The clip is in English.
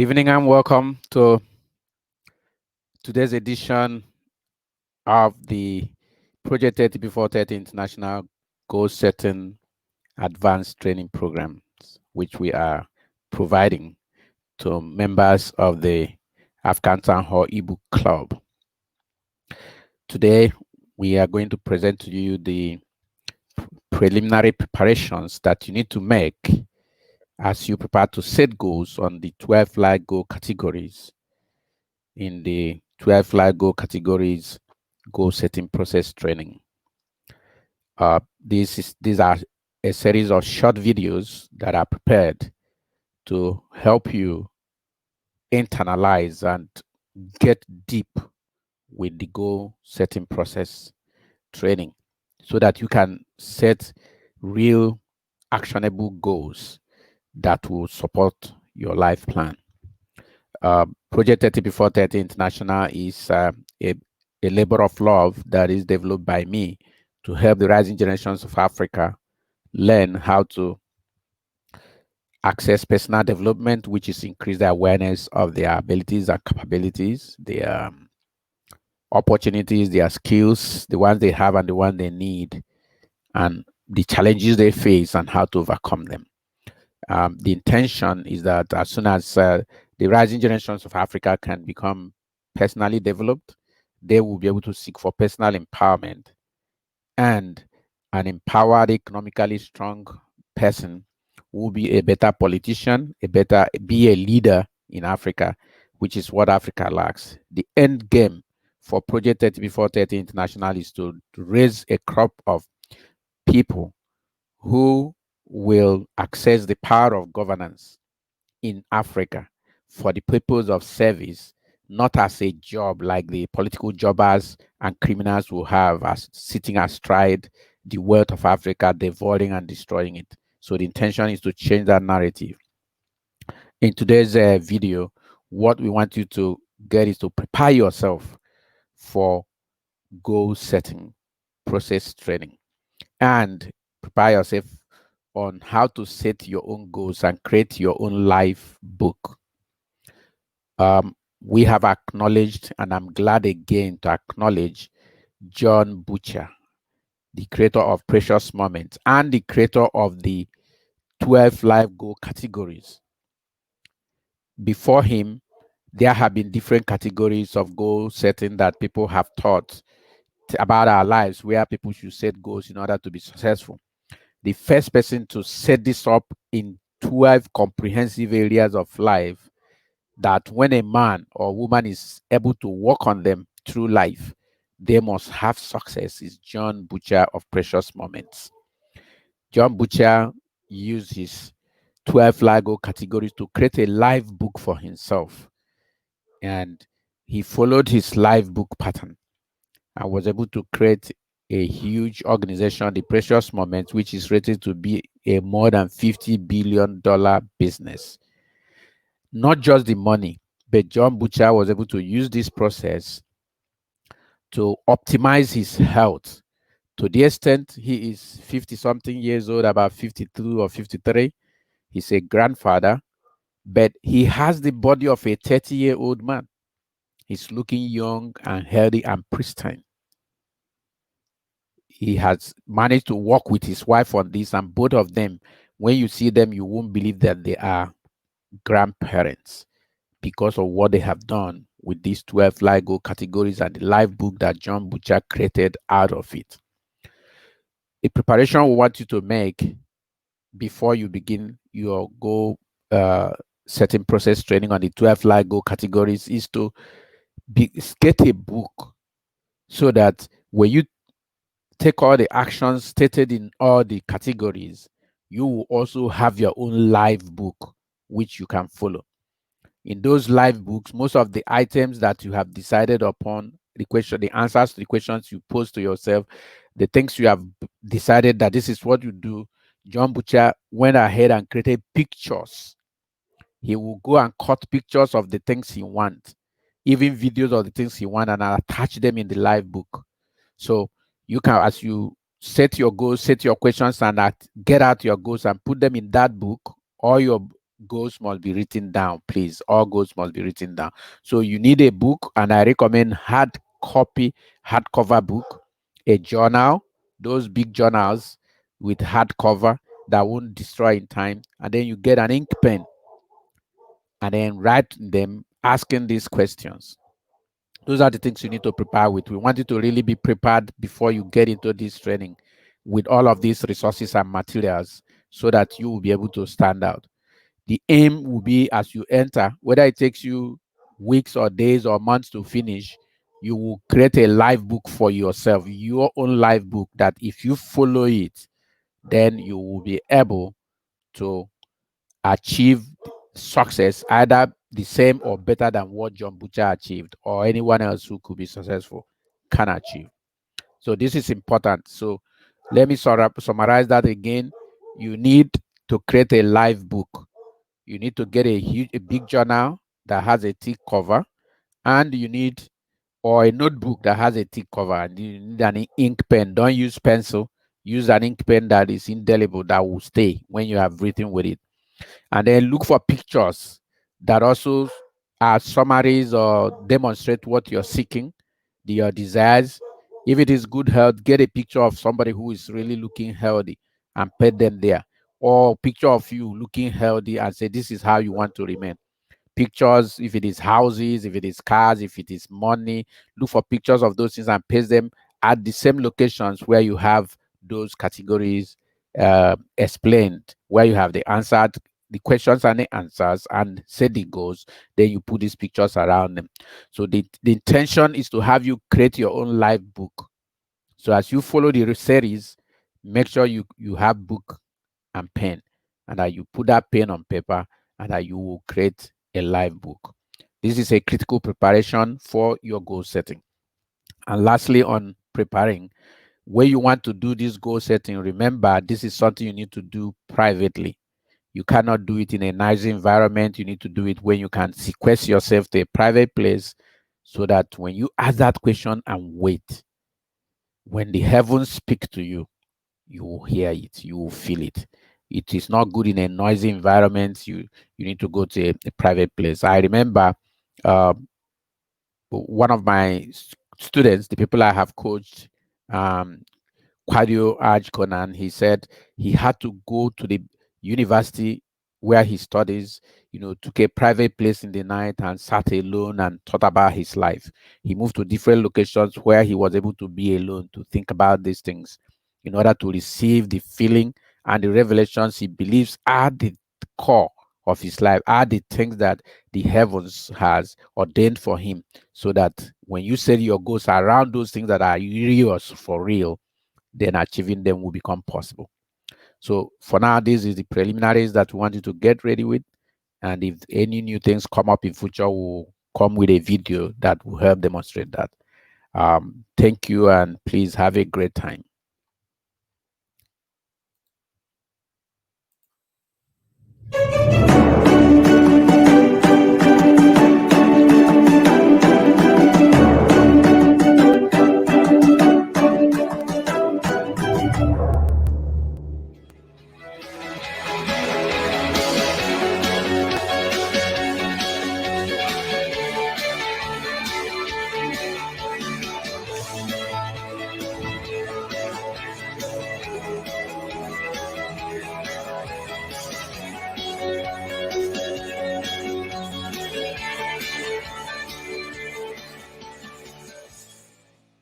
evening and welcome to today's edition of the Project 30 Before 30 International Goal Setting Advanced Training Programs, which we are providing to members of the African Town Hall ebook club. Today, we are going to present to you the preliminary preparations that you need to make as you prepare to set goals on the 12 life goal categories in the 12 life goal categories goal setting process training. These are a series of short videos that are prepared to help you internalize and get deep with the goal setting process training so that you can set real actionable goals that will support your life plan. Project 30 Before 30 International is a labor of love that is developed by me to help the rising generations of Africa learn how to access personal development, which is increase the awareness of their abilities and capabilities, their opportunities, their skills, the ones they have and the ones they need, and the challenges they face and how to overcome them. The intention is that as soon as the rising generations of Africa can become personally developed, they will be able to seek for personal empowerment, and an empowered, economically strong person will be a better politician, be a leader in Africa, which is what Africa lacks. The end game for Project 30 Before 30 International is to raise a crop of people who will access the power of governance in Africa for the purpose of service, not as a job like the political jobbers and criminals will have as sitting astride the wealth of Africa, devouring and destroying it. So the intention is to change that narrative. In today's video, what we want you to get is to prepare yourself for goal setting process training and prepare yourself on how to set your own goals and create your own life book. We have acknowledged, and I'm glad again to acknowledge John Butcher, the creator of Precious Moments and the creator of the 12 life goal categories. Before him, there have been different categories of goal setting that people have taught about our lives, where people should set goals in order to be successful. The first person to set this up in 12 comprehensive areas of life that when a man or woman is able to work on them through life, they must have success is John Butcher of Precious Moments. John Butcher used his 12 LIGO categories to create a life book for himself. And he followed his life book pattern and was able to create a huge organization, the Precious Moments, which is rated to be a more than $50 billion business. Not just the money, but John Butcher was able to use this process to optimize his health to the extent he is 50 something years old, about 52 or 53. He's a grandfather, but he has the body of a 30-year-old man. He's looking young and healthy and pristine. He has managed to work with his wife on this, and both of them, when you see them, you won't believe that they are grandparents because of what they have done with these 12 LIGO categories and the life book that John Butcher created out of it. The preparation we want you to make before you begin your goal setting process training on the 12 LIGO categories is to get a book so that when you take all the actions stated in all the categories, you will also have your own live book which you can follow. In those live books, most of the items that you have decided upon, the answers to the questions you pose to yourself, the things you have decided that this is what you do, John Butcher went ahead and created pictures. He will go and cut pictures of the things he wants, even videos of the things he wants, and attach them in the live book. So you can, as you set your goals, set your questions, and get out your goals and put them in that book or your goals must be written down, please. All goals must be written down. So you need a book, and I recommend hardcover book, a journal, those big journals with hardcover that won't destroy in time, and then you get an ink pen and then write them asking these questions. Those are the things you need to prepare with. We want you to really be prepared before you get into this training with all of these resources and materials so that you will be able to stand out. The aim will be as you enter, whether it takes you weeks or days or months to finish, you will create a live book for yourself, your own live book, that if you follow it, then you will be able to achieve success either the same or better than what John Butcher achieved or anyone else who could be successful can achieve. So this is important. So let me summarize that again. You need to create a live book. You need to get a big journal that has a thick cover, and you need or a notebook that has a thick cover, and you need an ink pen. Don't use pencil. Use an ink pen that is indelible, that will stay when you have written with it. And then look for pictures that also are summaries or demonstrate what you're seeking, your desires. If it is good health, get a picture of somebody who is really looking healthy and put them there, or picture of you looking healthy and say this is how you want to remain. Pictures, if it is houses, if it is cars, if it is money, look for pictures of those things and paste them at the same locations where you have those categories explained, where you have the questions and the answers and set the goals. Then you put these pictures around them. So the intention is to have you create your own live book. So as you follow the series, make sure you have book and pen, and that you put that pen on paper, and that you will create a live book. This is a critical preparation for your goal setting. And lastly, on preparing, where you want to do this goal setting, remember this is something you need to do privately. You cannot do it in a nice environment. You need to do it when you can sequester yourself to a private place, so that when you ask that question and wait, when the heavens speak to you, you will hear it, you will feel it. It is not good in a noisy environment. You need to go to a private place. I remember uh, one of my students, the people I have coached, um, Quadio Aj Conan, he said he had to go to the university where he studies, took a private place in the night and sat alone and thought about his life. He moved to different locations where he was able to be alone to think about these things in order to receive the feeling and the revelations he believes are the core of his life, are the things that the heavens has ordained for him, so that when you set your goals around those things that are yours for real, then achieving them will become possible. So for now, this is the preliminaries that we want you to get ready with. And if any new things come up in future, we'll come with a video that will help demonstrate that. Thank you, and please have a great time.